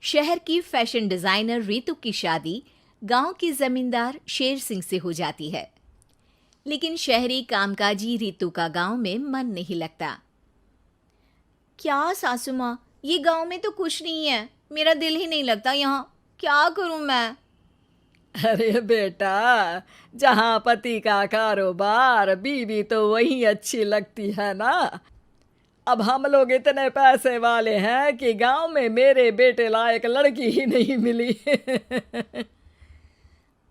शहर की fashion designer Ritu की शादी गांव के जमींदार शेर सिंह से हो जाती है। लेकिन शहरी कामकाजी रितु का गांव में मन नहीं लगता। क्या सासू माँ, ये गांव में तो कुछ नहीं है, मेरा दिल ही नहीं लगता यहाँ, क्या करूँ मैं। अरे बेटा, जहाँ पति का कारोबार बीवी तो वही अच्छी लगती है ना। अब हम लोग इतने पैसे वाले हैं कि गांव में मेरे बेटे लायक लड़की ही नहीं मिली।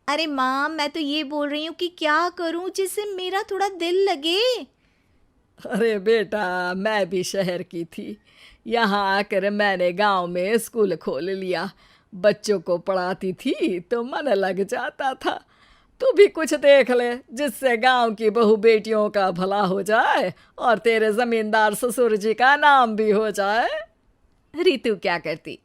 अरे माँ, मैं तो ये बोल रही हूँ कि क्या करूँ जिससे मेरा थोड़ा दिल लगे। अरे बेटा, मैं भी शहर की थी। यहाँ आकर मैंने गांव में स्कूल खोल लिया। बच्चों को पढ़ाती थी तो मन लग जाता था। तू भी कुछ देख ले जिससे गांव की बहू बेटियों का भला हो जाए और तेरे जमींदार ससुर जी का नाम भी हो जाए। रितु क्या करती,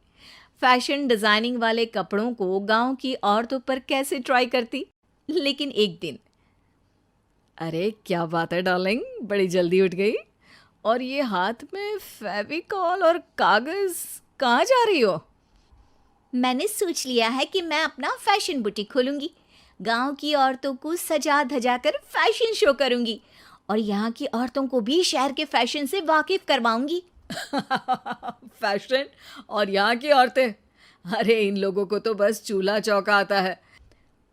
फैशन डिजाइनिंग वाले कपड़ों को गांव की औरतों पर कैसे ट्राई करती। लेकिन एक दिन, अरे क्या बात है डार्लिंग, बड़ी जल्दी उठ गई। और ये हाथ में फेविकॉल और कागज, कहाँ जा रही हो? मैंने सोच लिया है कि मैं अपना फैशन बुटीक खोलूंगी। गांव की औरतों को सजा धजा कर फैशन शो करूंगी और यहाँ की औरतों को भी शहर के फैशन से वाकिफ करवाऊंगी। फैशन और यहाँ की औरतें, अरे इन लोगों को तो बस चूल्हा चौका आता है।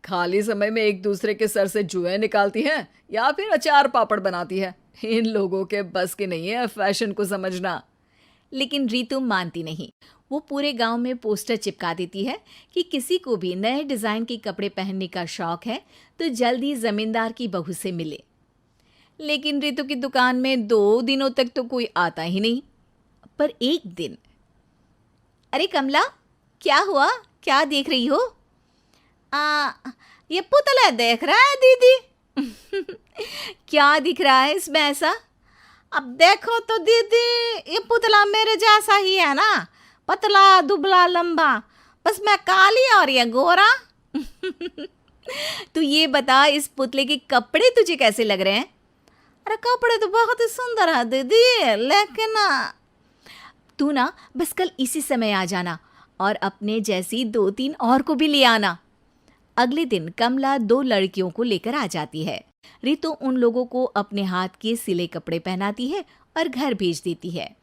खाली समय में एक दूसरे के सर से जुएं निकालती हैं या फिर अचार पापड़ बनाती है। इन लोगों के बस के नहीं है फैशन को समझना। लेकिन रितु मानती नहीं। वो पूरे गांव में पोस्टर चिपका देती है कि किसी को भी नए डिजाइन के कपड़े पहनने का शौक है तो जल्दी जमींदार की बहू से मिले। लेकिन रितु की दुकान में 2 दिनों तक तो कोई आता ही नहीं। पर एक दिन, अरे कमला, क्या हुआ, क्या देख रही हो? ये पुतला देख रहा है दीदी। क्या दिख रहा है इसमें ऐसा? अब देखो तो दीदी, ये पुतला मेरे जैसा ही है ना, पतला दुबला लंबा, बस मैं काली और ये गोरा। तू ये बता, इस पुतले के कपड़े तुझे कैसे लग रहे हैं? अरे कपड़े तो बहुत ही सुंदर है दीदी, लेकिन तू ना बस कल इसी समय आ जाना और अपने जैसी 2-3 और को भी ले आना। अगले दिन कमला 2 लड़कियों को लेकर आ जाती है। रितु उन लोगों को अपने हाथ के सिले कपड़े पहनाती है और घर भेज देती है।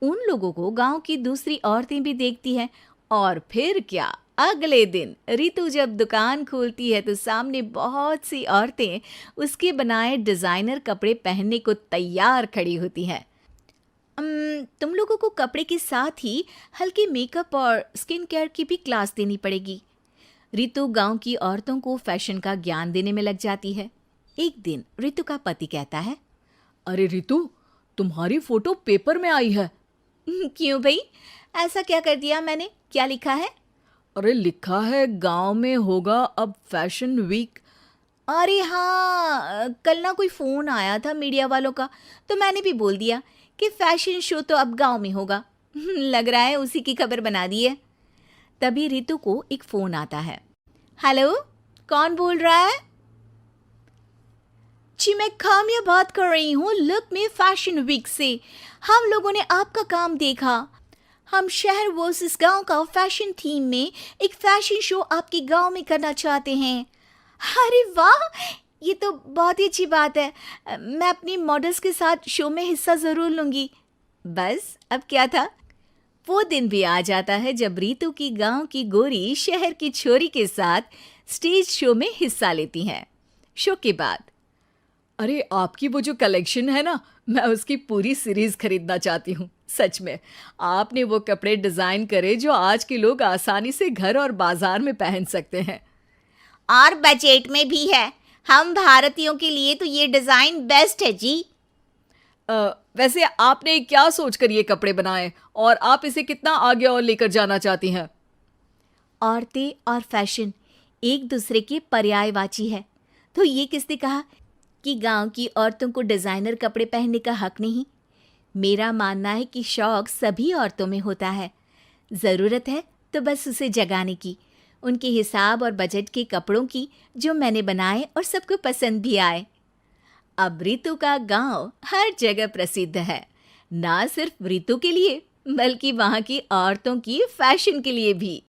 उन लोगों को गांव की दूसरी औरतें भी देखती हैं। और फिर क्या, अगले दिन रितु जब दुकान खोलती है तो सामने बहुत सी औरतें उसके बनाए डिजाइनर कपड़े पहनने को तैयार खड़ी होती हैं। तुम लोगों को कपड़े के साथ ही हल्के मेकअप और स्किन केयर की भी क्लास देनी पड़ेगी। रितु गांव की औरतों को फैशन का ज्ञान देने में लग जाती है। एक दिन रितु का पति कहता है, अरे रितु, तुम्हारी फोटो पेपर में आई है। क्यों भाई, ऐसा क्या कर दिया मैंने, क्या लिखा है? अरे लिखा है गांव में होगा अब फैशन वीक। अरे हाँ, कल ना कोई फ़ोन आया था मीडिया वालों का, तो मैंने भी बोल दिया कि फैशन शो तो अब गांव में होगा। लग रहा है उसी की खबर बना दी है। तभी रितु को एक फ़ोन आता है। हेलो, कौन बोल रहा है? जी मैं काम्या बात कर रही हूँ, लुक में फैशन वीक से। हम लोगों ने आपका काम देखा। हम शहर वर्सेस गांव का फैशन थीम में एक फैशन शो आपके गांव में करना चाहते हैं। अरे वाह, ये तो बहुत ही अच्छी बात है। मैं अपनी मॉडल्स के साथ शो में हिस्सा ज़रूर लूँगी। बस अब क्या था, वो दिन भी आ जाता है जब रितु की गांव की गोरी शहर की छोरी के साथ स्टेज शो में हिस्सा लेती हैं। शो के बाद, अरे आपकी वो जो कलेक्शन है ना, मैं उसकी पूरी सीरीज खरीदना चाहती हूँ। सच में आपने वो कपड़े डिजाइन करे जो आज के लोग आसानी से घर और बाजार में पहन सकते हैं। और बजट में भी है। हम भारतीयों के लिए तो ये डिज़ाइन बेस्ट है जी। वैसे आपने क्या सोचकर ये कपड़े बनाए और आप इसे कितना आगे और लेकर जाना चाहती हैं? औरतें और फैशन एक दूसरे के पर्यायवाची है, तो ये किसने कहा कि गांव की औरतों को डिज़ाइनर कपड़े पहनने का हक नहीं? मेरा मानना है कि शौक सभी औरतों में होता है। ज़रूरत है तो बस उसे जगाने की, उनके हिसाब और बजट के कपड़ों की, जो मैंने बनाए और सबको पसंद भी आए। अब रितु का गांव हर जगह प्रसिद्ध है, ना सिर्फ रितु के लिए बल्कि वहाँ की औरतों की फैशन के लिए भी।